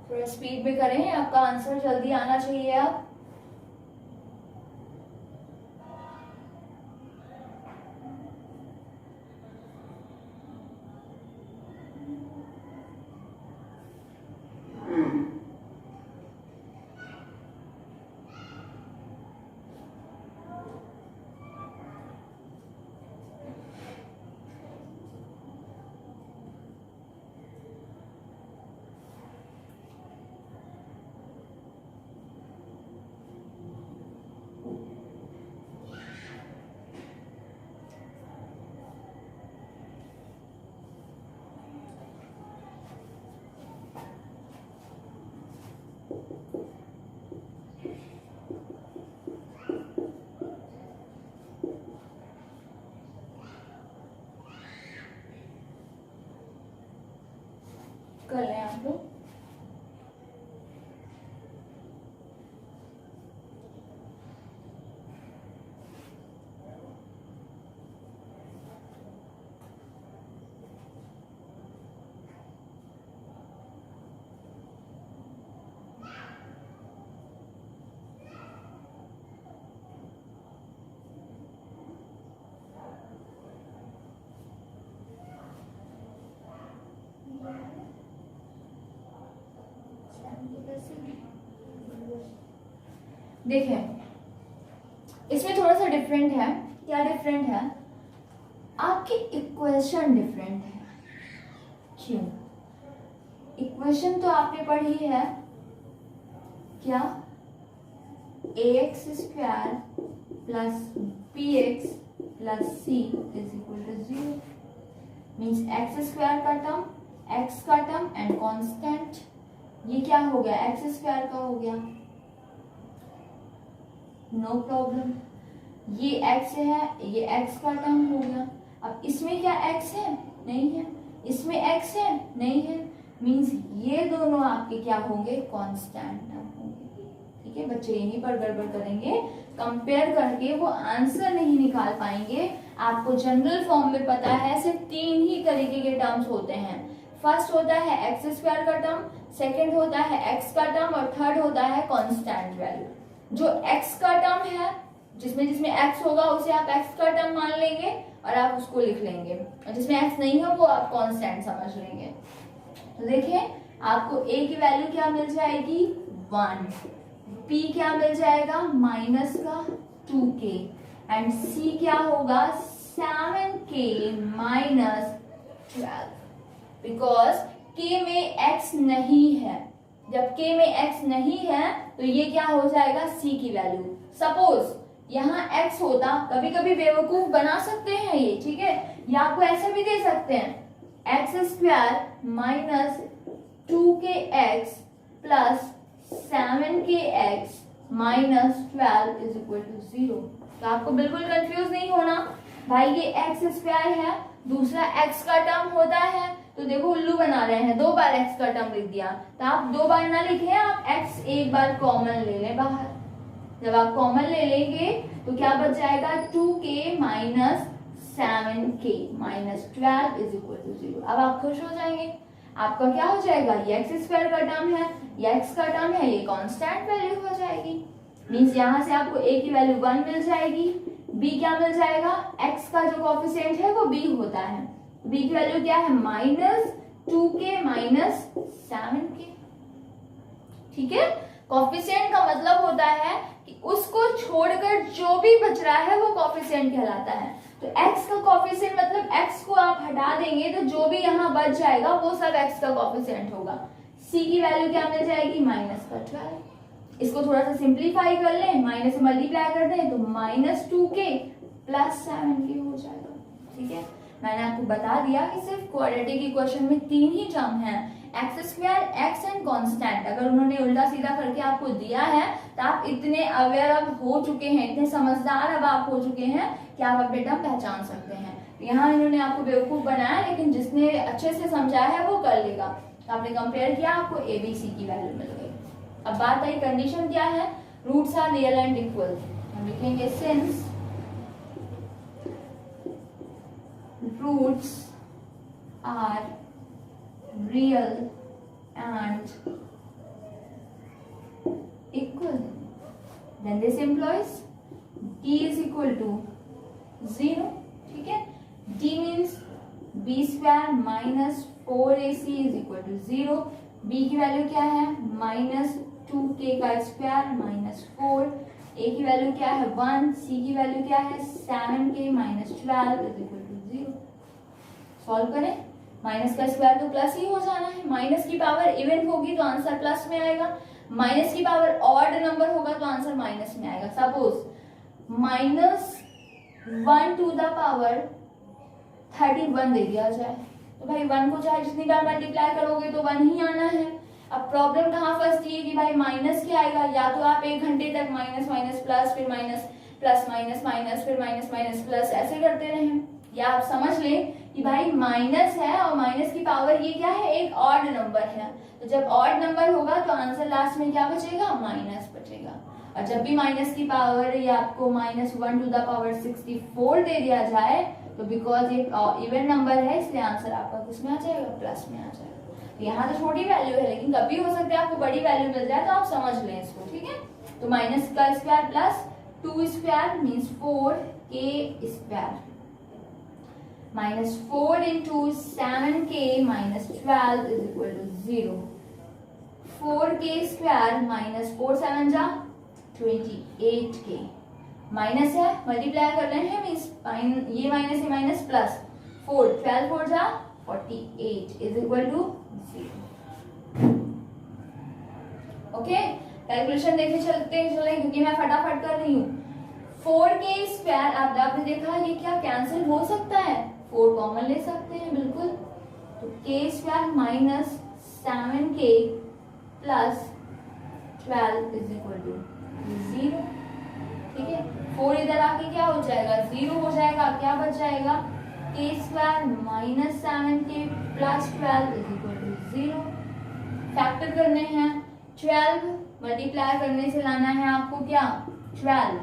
थोड़ा स्पीड में करें, आपका आंसर जल्दी आना चाहिए। आप कर लें आप लोग। देखें, इसमें थोड़ा सा डिफरेंट है। क्या डिफरेंट है? आपकी इक्वेशन डिफरेंट है। क्यों? इक्वेशन तो आपने पढ़ी है क्या? ax square plus bx plus c is equal to 0। Means x square का टर्म, एक्स का टर्म एंड कांस्टेंट। ये क्या हो गया? एक्स स्क्वायर का हो गया, नो प्रॉब्लम। ये x है, ये x का टर्म हो गया। अब इसमें क्या x है? नहीं है। इसमें x है? नहीं है। मीन्स ये दोनों आपके क्या होंगे? कांस्टेंट टर्म होंगे। ठीक है, बच्चे यहीं पर गड़बड़ करेंगे, कंपेयर करके वो आंसर नहीं निकाल पाएंगे। आपको जनरल फॉर्म में पता है सिर्फ 3 ही तरीके के टर्म्स होते हैं। फर्स्ट होता है एक्स स्क्वायर का टर्म, सेकंड होता है एक्स का टर्म और थर्ड होता है कांस्टेंट वैल्यू। जो एक्स का टर्म है, जिसमें जिसमें एक्स होगा उसे आप एक्स का टर्म मान लेंगे और आप उसको लिख लेंगे, और जिसमें एक्स नहीं है वो आप कांस्टेंट समझ लेंगे। तो देखिए आपको a की वैल्यू क्या मिल जाएगी 1, p क्या मिल जाएगा माइनस का 2k एंड c क्या होगा 7k माइनस 12, बिकॉज k में x नहीं है। जब k में x नहीं है तो ये क्या हो जाएगा c की वैल्यू। सपोज यहाँ x होता, कभी कभी बेवकूफ बना सकते हैं ये, ठीक है, या आपको ऐसे भी दे सकते हैं x square minus 2kx plus 7kx minus 12 is equal to 0। तो आपको बिल्कुल कंफ्यूज नहीं होना भाई, ये एक्स स्क्वायर है, दूसरा एक्स का टर्म होता है, तो देखो उल्लू बना रहे हैं, 2 बार एक्स का टर्म लिख दिया, तो आप 2 बार ना लिखे, आप एक्स एक बार कॉमन ले लें बाहर। जब आप कॉमन ले लेंगे तो क्या बच जाएगा 2k minus 7k minus 12 is equal to 0। अब आप खुश हो जाएंगे, आपका क्या हो जाएगा, ये एक्स स्क्वायर का टर्म है, ये एक्स का टर्म है, ये कांस्टेंट वैल्यू हो जाएगी। मींस यहाँ से आपको a की वैल्यू 1 मिल जाएगी, b क्या मिल जाएगा, x का जो कोएफिशिएंट है वो b होता है, b की वैल्यू क्या है माइनस 2k माइनस 7k। ठीक है, कोएफिशिएंट का मतलब होता है कि उसको छोड़कर जो भी बच रहा है वो कोएफिशिएंट कहलाता है। तो x का कोएफिशिएंट मतलब x को आप हटा देंगे तो जो भी यहाँ बच जाएगा वो सब x का कोएफिशिएंट होगा। c की वैल्यू क्या मिल जाएगी माइनस का 12। इसको थोड़ा सा सिंप्लीफाई कर लें, माइनस से मल्टीप्लाई कर दें तो माइनस 2k प्लस 7k हो जाएगा। ठीक है, मैंने आपको बता दिया कि सिर्फ क्वाड्रेटिक इक्वेशन में 3 ही टर्म हैं, x square, x and constant. अगर उन्होंने उल्टा सीधा करके आपको दिया है तो आप इतने अवेयर अब हो चुके हैं, इतने समझदार अब आप हो चुके हैं कि आप अपने टर्म पहचान सकते हैं। यहाँ इन्होंने आपको बेवकूफ बनाया, लेकिन जिसने अच्छे से समझा है वो कर लेगा। तो आपने कंपेयर किया, आपको ए बी सी की वैल्यू मिल गई। अब बात आई कंडीशन क्या है, roots are real and equal. हम लिखेंगे since roots are real and equal, then this implies d is equal to 0. ठीक है, d means b square minus 4ac is equal to 0. b की वैल्यू क्या है माइनस 2k का स्क्वायर माइनस 4, a की वैल्यू क्या है 1, c की वैल्यू क्या है 7k minus 12 is equal to 0। Solve करें, माइनस का स्क्वायर तो प्लस ही हो जाना है, माइनस की पावर इवन होगी तो आंसर प्लस में आएगा, माइनस की पावर ऑड नंबर होगा तो आंसर माइनस में आएगा। Suppose minus 1 to the power 31 दे दिया जाए तो भाई 1 को चाहे जितनी बार मल्टीप्लाई करोगे तो 1 ही आना है। अब प्रॉब्लम कहाँ फंसती है कि भाई माइनस क्या आएगा, या तो आप 1 घंटे तक माइनस माइनस प्लस, फिर माइनस प्लस माइनस माइनस, फिर माइनस माइनस प्लस ऐसे करते रहें, या आप समझ लें कि भाई माइनस है और माइनस की पावर ये क्या है एक ऑड नंबर है, तो जब ऑड नंबर होगा तो आंसर लास्ट में क्या बचेगा माइनस बचेगा। और जब भी माइनस की पावर या आपको माइनस 1 टू द पावर 64 दे दिया जाए तो बिकॉज ये इवन नंबर है इसलिए आंसर आपका किस में आ जाएगा प्लस में आ जाएगा। तो यहाँ तो छोटी वैल्यू है, लेकिन कभी हो सकता है आपको बड़ी वैल्यू मिल जाए तो आप समझ लें इसको। ठीक है, तो माइनस का square plus 2 square means 4k square minus 4 into 7k minus 12 is equal to 0. 4k square minus 4 7 जा 28k, माइनस है मल्टीप्लाई कर रहे हैं मीन्स ये माइनस है माइनस प्लस 4 12 4 जा 48 is equal to 0. Okay, calculation देखे चलते चले क्योंकि मैं फटाफट कर रही हूँ। 4k स्क्वायर आपने देखा ये क्या कैंसिल हो सकता है, 4 कॉमन ले सकते हैं बिल्कुल, तो k square minus 7k plus 12 is equal to 0। ठीक है, 4 इधर आके क्या हो जाएगा 0 हो जाएगा, क्या बच जाएगा k square minus 7k plus 12 is equal to 0। Factor करने हैं, 12 मल्टीप्लाई करने से लाना है आपको क्या 12,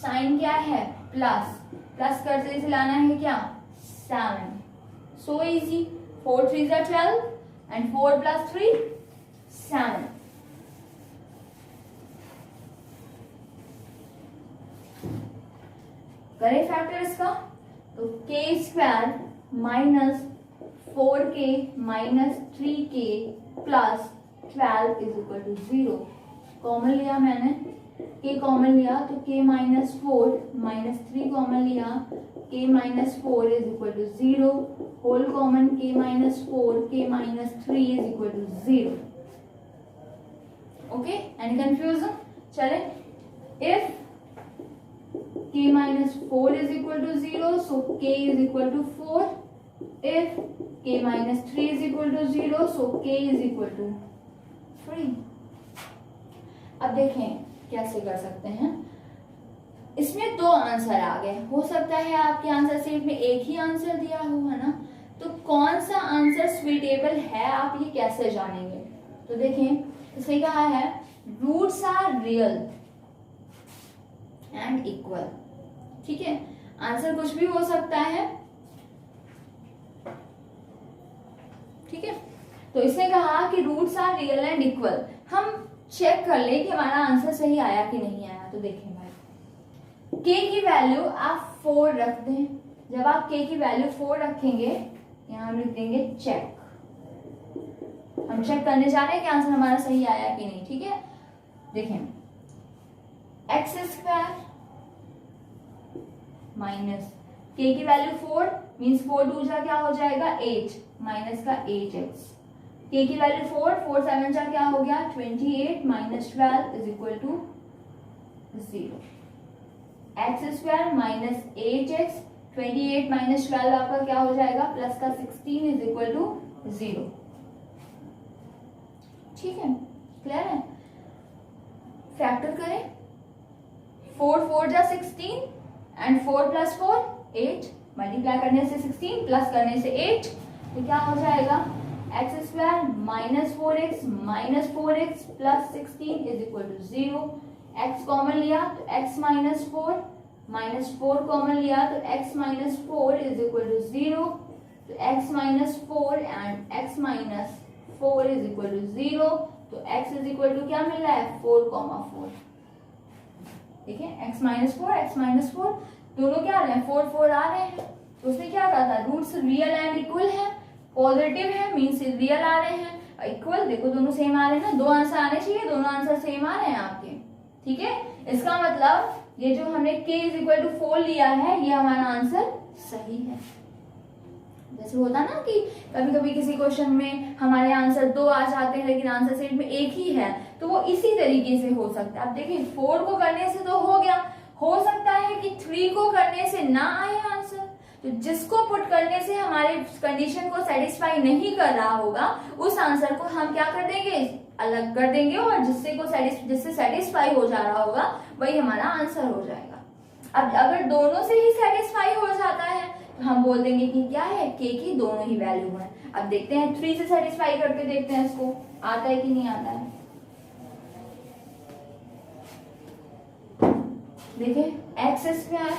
साइन क्या है प्लस, प्लस करने से लाना है क्या 7, so easy, 4 3s are 12 and 4 plus 3 7. करें फैक्टर इसका, तो k square minus 4k minus 3k plus 12 is equal to 0। Common लिया मैंने, k कॉमन लिया तो k माइनस 4 माइनस 3 कॉमन लिया, k minus 4 is equal to 0, whole common k minus 4 k minus 3 is equal to 0। Okay, any confusion? चले, if k minus 4 is equal to 0, so k is equal to 4. If k minus 3 is equal to 0, so k is equal to 3. अब देखें कैसे कर सकते हैं। इसमें दो answer आ गए, हो सकता है आपके आंसर शीट में एक ही आंसर दिया हो, है ना, तो कौन सा आंसर स्वीटेबल है आप ये कैसे जानेंगे? तो देखें इसने कहा है roots are real and equal, ठीक है, आंसर कुछ भी हो सकता है, ठीक है। तो इसने कहा कि roots are real and equal, हम चेक कर ले कि हमारा आंसर सही आया कि नहीं आया। तो देखें भाई, k की वैल्यू आप 4 रख दें, जब आप k की वैल्यू 4 रखेंगे यहां हम लिख देंगे चेक, हम चेक करने जा रहे हैं कि आंसर हमारा सही आया कि नहीं, ठीक है। देखें एक्स स्क्वायर माइनस k की वैल्यू 4 मीन्स 4 2 जा क्या हो जाएगा 8 माइनस का 8x, k की वैल्यू 4 4 7 जा क्या हो गया 28 minus 12 is equal to 0। X square minus 8x 28 minus 12 आपका क्या हो जाएगा प्लस का 16 इज इक्वल टू 0, ठीक है, क्लियर है। फैक्टर करें, 4 4 जा 16 एंड 4 प्लस 4 8, मल्टीप्लाई करने से 16 प्लस करने से 8, तो क्या हो जाएगा x square minus 4x minus 4x plus 16 is equal to 0। X common लिया तो x माइनस 4 माइनस 4 कॉमन लिया तो x minus 4 is equal to 0, तो x minus 4 and x minus 4 is equal to 0, तो x इज इक्वल टू क्या मिल रहा है 4,4, ठीक है, x माइनस 4 दोनों क्या आ रहे हैं 4 4 आ रहे हैं। तो उसने क्या कहा था रूट्स रियल एंड इक्वल है, पॉजिटिव है मीन्स रियल आ रहे हैं, इक्वल देखो दोनों सेम आ रहे हैं ना, दो आंसर आने चाहिए, दोनों आंसर सेम आ रहे हैं आपके, ठीक है। इसका मतलब ये जो हमने k इज इक्वल टू 4 लिया है ये हमारा आंसर सही है। जैसे होता ना कि कभी कभी किसी क्वेश्चन में हमारे आंसर 2 आ जाते हैं लेकिन आंसर सेट में एक ही है, तो वो इसी तरीके से हो सकता है। अब देखिए 4 को करने से तो हो गया, हो सकता है कि 3 को करने से ना आए आंसर, तो जिसको पुट करने से हमारे कंडीशन को सेटिस्फाई नहीं कर रहा होगा उस आंसर को हम क्या कर देंगे अलग कर देंगे, और जिससे सेटिस्फाई हो जा रहा होगा वही हमारा आंसर हो जाएगा। अब अगर दोनों से ही सेटिस्फाई हो जाता है तो हम बोल देंगे कि क्या है k की दोनों ही वैल्यू है। अब देखते हैं 3 से सेटिस्फाई करके देखते हैं इसको आता है कि नहीं आता है। देखिए एक्स स्क्वायर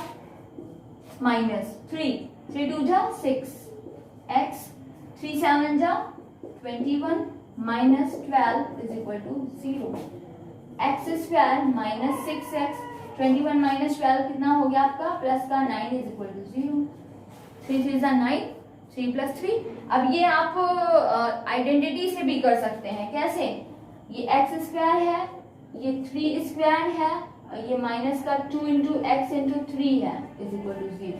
माइनस 3 2 जा 6 x 3 7 जा 21 minus 12 is equal to 0। X square minus 6x 21 minus 12 कितना हो गया आपका प्लस का 9 इज इक्वल टू 0। 3 3 9 3 प्लस 3। अब ये आप आइडेंटिटी से भी कर सकते हैं, कैसे, ये एक्स स्क्वायर है, ये 3 स्क्वायर है, ये माइनस का 2 इंटू एक्स इंटू 3 है is equal to 0।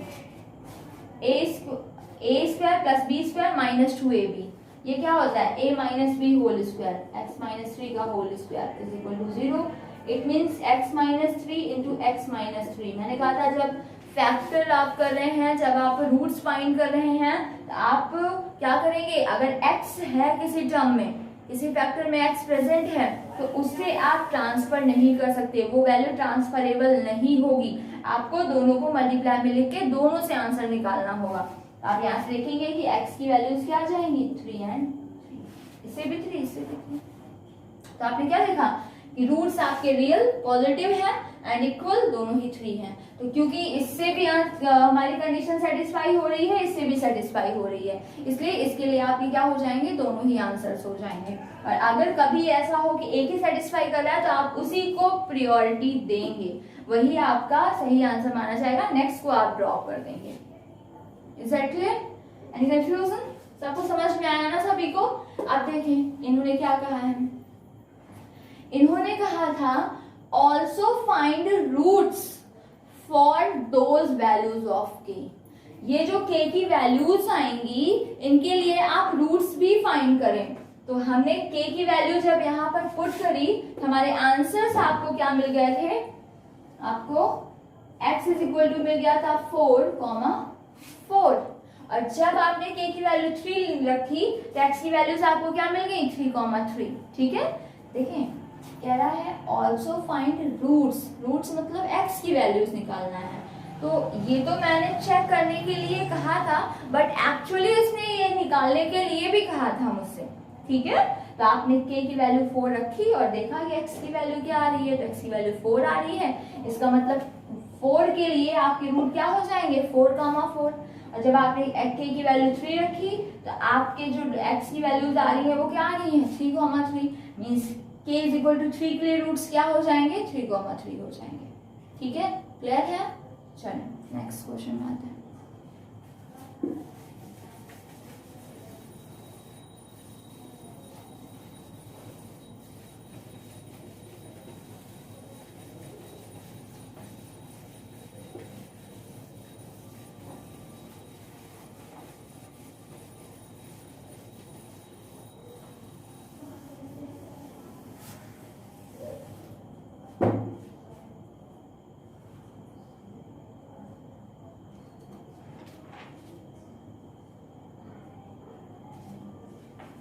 A square plus b square minus 2ab, ये क्या होता है a minus b whole square, x minus 3 का whole square is equal to 0। It means x minus 3 into x minus 3। मैंने कहा था जब फैक्टर आप कर रहे हैं, जब आप रूट्स फाइंड कर रहे हैं तो आप क्या करेंगे, अगर x है किसी टर्म में, किसी फैक्टर में x प्रेजेंट है तो उससे आप ट्रांसफर नहीं कर सकते, वो वैल्यू ट्रांसफरेबल नहीं होगी। आपको दोनों को मल्टीप्लाई में लिख के दोनों से आंसर निकालना होगा। आप यहाँ से देखेंगे कि x की वैल्यूज क्या आ जाएंगी 3 एंड 3, इससे भी 3 इससे भी 3। तो आपने क्या देखा कि रूट्स आपके रियल पॉजिटिव है एंड इक्वल दोनों ही 3 हैं। तो क्योंकि इससे भी हमारी कंडीशन सेटिस्फाई हो रही है, इससे भी सेटिस्फाई हो रही है, इसलिए इसके लिए आपके क्या हो जाएंगे, दोनों ही आंसर्स हो जाएंगे। और अगर कभी ऐसा हो कि एक ही सेटिस्फाई कर रहा है तो आप उसी को प्रायोरिटी देंगे, वही आपका सही आंसर माना जाएगा, नेक्स्ट को आप ड्रॉप कर देंगे। Is that clear? Any confusion? सबको समझ में आया ना सभी को? आप देखें इन्होंने क्या कहा है, इन्होंने कहा था also find roots for those values of k। ये जो k की वैल्यूज आएंगी इनके लिए आप रूट्स भी फाइंड करें। तो हमने k की वैल्यू जब यहाँ पर पुट करी तो हमारे आंसर्स आपको क्या मिल गए थे, आपको x इज इक्वल टू मिल गया था 4,4, और जब आपने k की वैल्यू 3 रखी तो x की वैल्यूज आपको क्या मिल गई, 3,3। ठीक है, देखें कह रहा है ऑल्सो फाइंड रूट्स, रूट्स मतलब x की वैल्यूज निकालना है। तो ये तो मैंने चेक करने के लिए कहा था, बट एक्चुअली इसने ये निकालने के लिए भी कहा था मुझसे। ठीक है, तो आपने k की वैल्यू 4 रखी और देखा कि x की वैल्यू क्या आ रही है, तो x की वैल्यू 4 आ रही है, इसका मतलब 4 के लिए आपके रूट क्या हो जाएंगे, 4,4। और जब आपने k की वैल्यू 3 रखी तो आपके जो x की वैल्यूज आ रही है वो क्या आ रही है, 3,3, means k is equal to 3 के लिए रूट्स क्या हो जाएंगे, 3,3 हो जाएंगे। ठीक है, क्लियर है? चलो नेक्स्ट क्वेश्चन में आते हैं।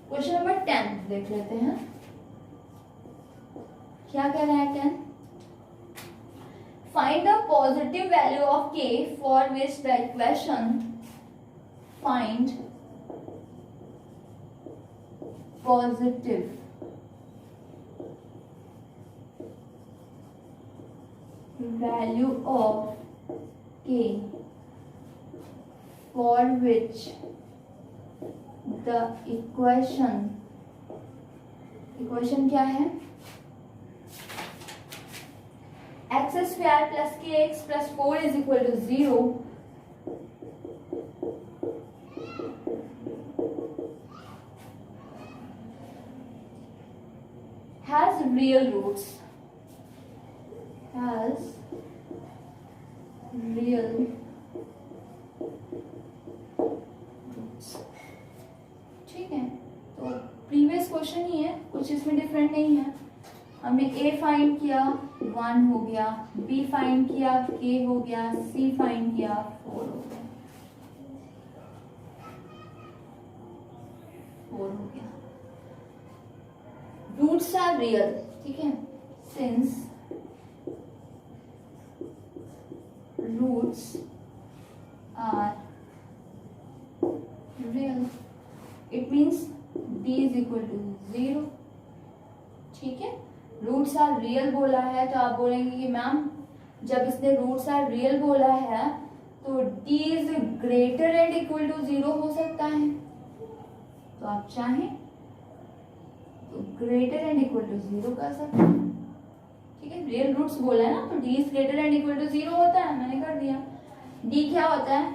क्वेश्चन नंबर 10 देख लेते हैं, क्या कह रहा है 10? Find the positive value of k for which the equation find positive value of k for which the equation क्या है, x square plus kx plus 4 is equal to 0 has real roots, ठीक है। तो प्रीवियस क्वेश्चन ही है, कुछ इसमें different नहीं है। हमने a फाइंड किया 1 हो गया, b फाइंड किया k हो गया, c फाइंड किया 4 हो गया। रूट्स आर रियल, ठीक है, since roots are real it means d is equal to 0। ठीक है, रूट्स आर रियल बोला है तो आप बोलेंगे कि मैम जब इसने रूट्स आर रियल बोला है तो d is greater and equal to 0 हो सकता है, तो आप चाहें तो ग्रेटर एंड इक्वल टू 0 कर सकते हैं। ठीक है, रियल रूट्स बोला है ना, तो d is greater and equal to 0 होता है, मैंने कर दिया। d क्या होता है,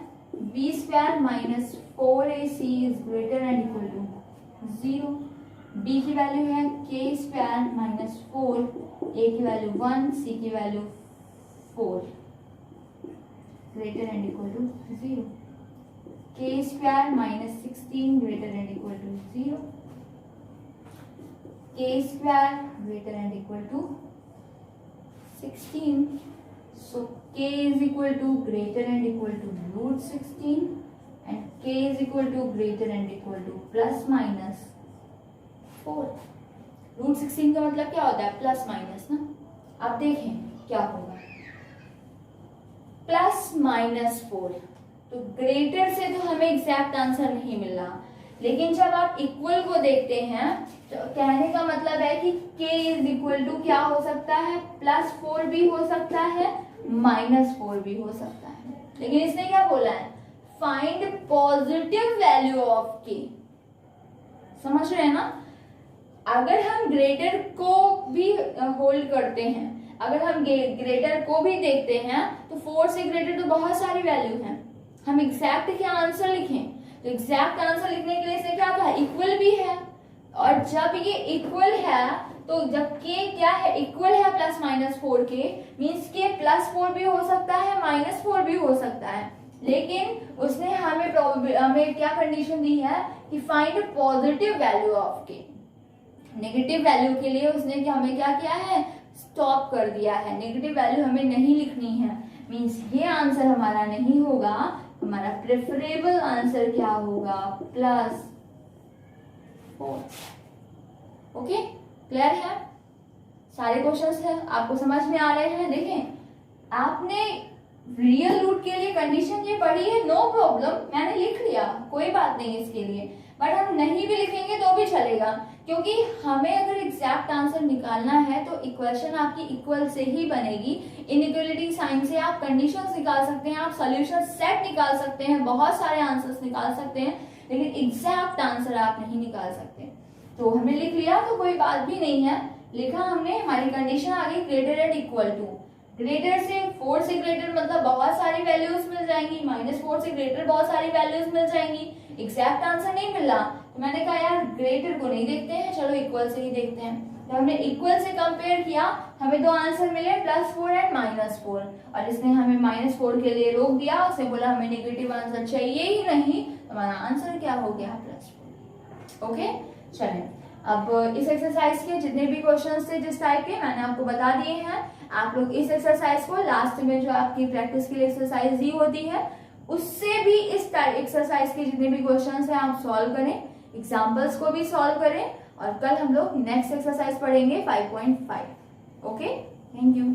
b square minus 4ac is greater and equal to 0। b की वैल्यू है k स्क्वायर माइनस 4, a की वैल्यू 1, c की value 4, greater and equal to 0। k square minus 16 greater and equal to 0, k square greater and equal to 16, so k is equal to greater and equal to root 16 and k is equal to greater and equal to plus minus 4। Root 16 का मतलब क्या होता है, plus minus ना। अब देखें क्या होगा, प्लस माइनस 4, तो ग्रेटर से तो हमें एग्जैक्ट आंसर नहीं मिल रहा, लेकिन जब आप इक्वल को देखते हैं तो कहने का मतलब है कि k इज इक्वल टू क्या हो सकता है, +4 भी हो सकता है, -4 भी हो सकता है। लेकिन इसने क्या बोला है, find positive value of k। समझ रहे हैं ना? अगर हम ग्रेटर को भी होल्ड करते हैं, अगर हम ग्रेटर को भी देखते हैं तो 4 से ग्रेटर तो बहुत सारी वैल्यू हैं। हम एग्जैक्ट क्या आंसर लिखें, तो एग्जैक्ट आंसर लिखने के लिए इसने क्या कहा, इक्वल भी है। और जब ये इक्वल है तो जब k क्या है, इक्वल है +-4 के, मीन्स के +4 भी हो सकता है, -4 भी हो सकता है। लेकिन उसने हमें क्या कंडीशन दी है कि find positive value of k। Negative value के लिए उसने हमें क्या किया है, स्टॉप कर दिया है। नेगेटिव वैल्यू हमें नहीं लिखनी है, मीन्स ये आंसर हमारा नहीं होगा। हमारा प्रेफरेबल आंसर क्या होगा, +4। ओके, क्लियर है? सारे क्वेश्चंस है आपको समझ में आ रहे हैं? देखें, आपने रियल रूट के लिए कंडीशन ये पढ़ी है, नो प्रॉब्लम, मैंने लिख लिया, कोई बात नहीं इसके लिए। बट हम नहीं भी लिखेंगे तो भी चलेगा, क्योंकि हमें अगर एग्जैक्ट आंसर निकालना है तो इक्वेशन आपकी इक्वल से ही बनेगी। इनइक्वलिटी साइन से आप कंडीशंस निकाल सकते हैं, आप सॉल्यूशन सेट निकाल सकते हैं, बहुत सारे आंसर्स निकाल सकते हैं, लेकिन एग्जैक्ट आंसर आप नहीं निकाल सकते। तो हमने लिख लिया तो कोई बात भी नहीं है, लिखा हमने, हमारी कंडीशन आ गई greater and equal to. Greater से 4 से ग्रेटर मतलब बहुत सारी वैल्यूज मिल जाएंगी, -4 से ग्रेटर बहुत सारी वैल्यूज मिल जाएंगी। एग्जैक्ट आंसर नहीं मिला तो मैंने कहा यार ग्रेटर को नहीं देखते हैं, चलो इक्वल से ही देखते हैं। तो हमने इक्वल से कंपेयर किया, हमें दो आंसर मिले, +4 एंड -4। और इसने हमें -4 के लिए रोक दिया, उसने बोला हमें नेगेटिव आंसर चाहिए ही नहीं, तो हमारा आंसर क्या हो गया, +4। ओके, चलें अब इस एक्सरसाइज के जितने भी क्वेश्चंस थे जिस टाइप के, मैंने आपको बता दिए हैं। आप लोग इस एक्सरसाइज को लास्ट में जो आपकी प्रैक्टिस के लिए एक्सरसाइज दी होती है उससे भी इस एक्सरसाइज के जितने भी क्वेश्चंस हैं आप सॉल्व करें, एग्जाम्पल्स को भी सॉल्व करें। और कल हम लोग नेक्स्ट एक्सरसाइज पढ़ेंगे 5.5। Okay, thank you.